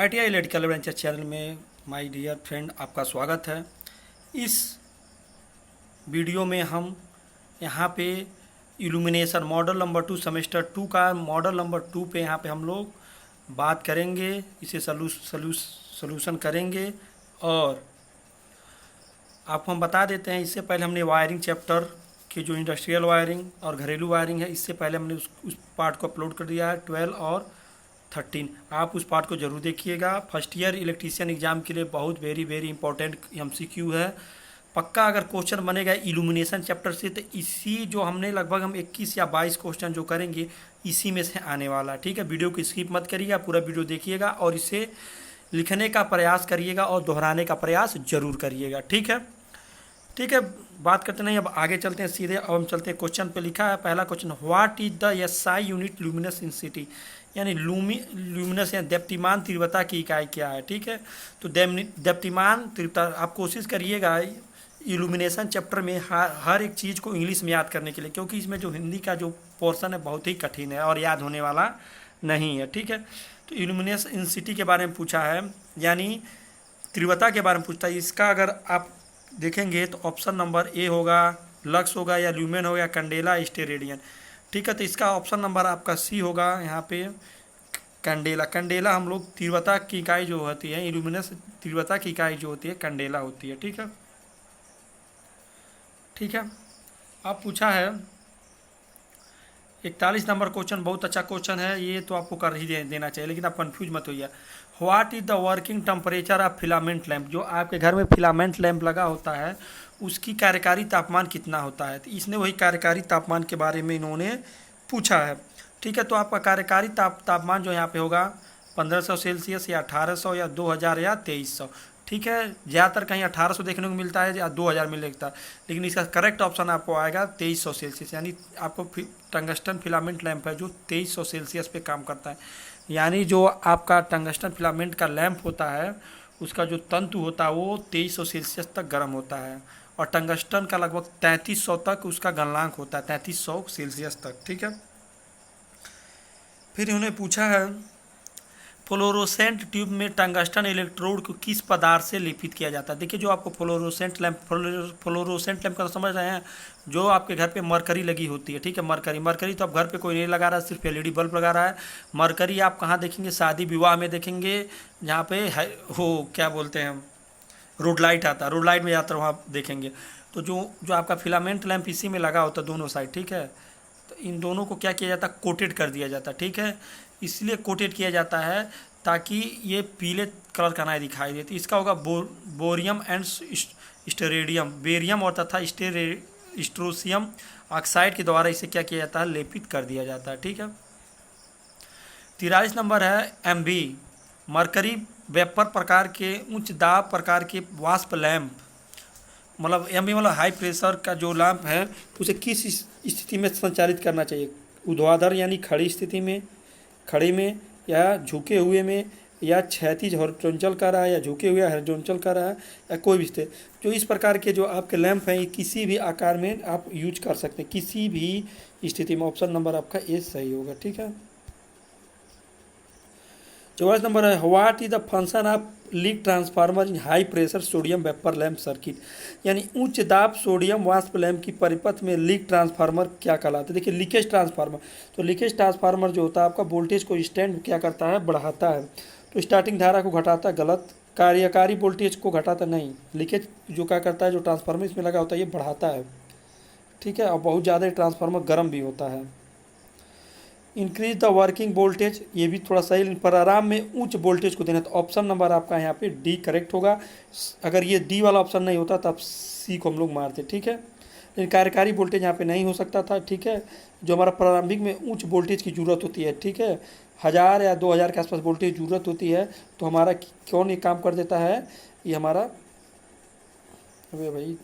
ITI electrical adventure channel में my dear friend आपका स्वागत है। इस वीडियो में हम यहाँ पे इल्यूमिनेशन मॉडल नंबर 2 सेमेस्टर 2 का मॉडल नंबर 2 पे यहाँ पे हम लोग बात करेंगे, इसे सलूशन करेंगे। और आपको हम बता देते हैं, इससे पहले हमने वायरिंग चैप्टर की जो इंडस्ट्रियल वायरिंग और घरेलू वायरिंग है, इससे पहले हमने उस पार्ट को अपलोड कर दिया है 12 और 13। आप उस पार्ट को जरूर देखिएगा। फर्स्ट ईयर इलेक्ट्रीशियन एग्जाम के लिए बहुत वेरी इंपॉर्टेंट MCQ है। पक्का अगर क्वेश्चन बनेगा इल्यूमिनेशन चैप्टर से, तो इसी जो हमने लगभग हम 21 या 22 क्वेश्चन जो करेंगे इसी में से आने वाला। ठीक है, वीडियो को स्किप मत करिएगा, पूरा वीडियो देखिएगा और इसे लिखने का प्रयास करिएगा और दोहराने का प्रयास जरूर करिएगा। ठीक है, बात करते नहीं, अब आगे चलते हैं सीधे। अब हम चलते हैं क्वेश्चन पे। लिखा है पहला question, what is the SI unit luminous intensity, यानी ल्यूमिनस या दीप्तिमान तीव्रता की इकाई क्या है। ठीक है, तो दीप्तिमान तीव्रता आप कोशिश करिएगा इल्यूमिनेशन चैप्टर में हर एक चीज़ को इंग्लिश में याद करने के लिए, क्योंकि इसमें जो हिंदी का जो पोर्शन है बहुत ही कठिन है और याद होने वाला नहीं है। ठीक है, तो इल्यूमिनस इंटेंसिटी के बारे में पूछा है, यानी तीव्रता के बारे में पूछता है। इसका अगर आप देखेंगे तो ऑप्शन नंबर ए होगा, लक्स होगा या ल्यूमेन होगा या कैंडेला स्टेरेडियन। ठीक है, तो इसका ऑप्शन नंबर आपका सी होगा यहाँ पे, कैंडेला हम लोग तीव्रता की इकाई जो होती है, इल्यूमिनस तीव्रता की इकाई जो होती है कैंडेला होती है। ठीक है, अब पूछा है 41 नंबर क्वेश्चन, बहुत अच्छा क्वेश्चन है ये, तो आपको कर ही देना चाहिए, लेकिन आप कंफ्यूज मत होइए। What is the working temperature of filament lamp, जो आपके घर में फिलामेंट लैंप लगा होता है उसकी कार्यकारी तापमान कितना होता है। तो इसने वही कार्यकारी तापमान के बारे में इन्होंने पूछा है। ठीक है, तो आपका कार्यकारी तापमान जो यहाँ पे होगा 1500 सेल्सियस या 1800 या 2000 या 2300। ठीक है, ज़्यादातर कहीं 1800 देखने को मिलता है या 2000 मिलता है, लेकिन इसका करेक्ट ऑप्शन आपको आएगा 2300 सेल्सियस, यानी आपको टंगस्टन फिलामेंट लैंप है जो 2300 सेल्सियस पे काम करता है। यानी जो आपका टंगस्टन फिलामेंट का लैंप होता है उसका जो तंतु होता है वो 2300 सेल्सियस तक गर्म होता है, और टंगस्टन का लगभग 3300 तक उसका गलनांक होता है, 3300 सेल्सियस तक। ठीक है, फिर उन्होंने पूछा है फ्लोरोसेंट ट्यूब में टंगस्टन इलेक्ट्रोड को किस पदार्थ से लेपित किया जाता है। देखिए, जो आपको फ्लोरोसेंट लैंप का तो समझ रहे हैं, जो आपके घर पे मरकरी लगी होती है। ठीक है, मरकरी तो अब घर पे कोई नहीं लगा रहा है, सिर्फ LED बल्ब लगा रहा है। मरकरी आप कहाँ देखेंगे, शादी विवाह में देखेंगे, जहाँ पे हो क्या बोलते हैं रोड लाइट आता है, रोड लाइट में जाता है वहाँ देखेंगे। तो जो आपका फिलामेंट लैंप इसी में लगा होता है दोनों साइड। ठीक है, तो इन दोनों को क्या किया जाता है, कोटेड कर दिया जाता है। ठीक है, इसलिए कोटेड किया जाता है ताकि ये पीले कलर का ना दिखाई दे। तो इसका होगा बोरियम एंड स्टेरेडियम, बेरियम और तथा स्ट्रोसियम ऑक्साइड के द्वारा इसे क्या किया जाता है, लेपित कर दिया जाता है। ठीक है, 43 नंबर है MB, मरकरी वेपर प्रकार के उच्च दाब प्रकार के वाष्प लैंप, मतलब MB मतलब हाई प्रेशर का जो लैंप है उसे किस स्थिति में संचालित करना चाहिए, ऊर्ध्वाधर यानी खड़ी स्थिति में, खड़े में, या झुके हुए में, या क्षैतिज हॉरिजॉन्टल कर रहा है, या झुके हुए हॉरिजॉन्टल कर रहा है, या कोई भी स्थिति। जो इस प्रकार के जो आपके लैंप हैं ये किसी भी आकार में आप यूज कर सकते हैं, किसी भी स्थिति में। ऑप्शन नंबर आपका ए सही होगा। ठीक है, 44 नंबर है what is the function of leak transformer in high pressure sodium vapour lamp circuit, यानी उच्च दाब सोडियम वाष्प लैंप की परिपथ में लीक ट्रांसफार्मर क्या कहलाता है। देखिए, लीकेज ट्रांसफार्मर, तो लीकेज ट्रांसफार्मर जो होता है आपका वोल्टेज को स्टैंड क्या करता है, बढ़ाता है। तो स्टार्टिंग धारा को घटाता है, गलत। कार्यकारी वोल्टेज को घटाता नहीं, लीकेज जो क्या करता है, जो ट्रांसफार्मर इसमें लगा होता है ये बढ़ाता है। ठीक है, और बहुत ज़्यादा ट्रांसफार्मर गर्म भी होता है। इंक्रीज द वर्किंग वोल्टेज, ये भी थोड़ा सही, पर आराम में उच्च वोल्टेज को देना। तो ऑप्शन नंबर आपका यहाँ पे डी करेक्ट होगा। अगर ये डी वाला ऑप्शन नहीं होता तब सी को हम लोग मारते। ठीक है, लेकिन कार्यकारी वोल्टेज यहाँ पे नहीं हो सकता था। ठीक है, जो हमारा प्रारंभिक में उच्च वोल्टेज की ज़रूरत होती है, ठीक है, 1000 या 2000 के आसपास वोल्टेज ज़रूरत होती है, तो हमारा कौन ये काम कर देता है, ये हमारा, अरे भाई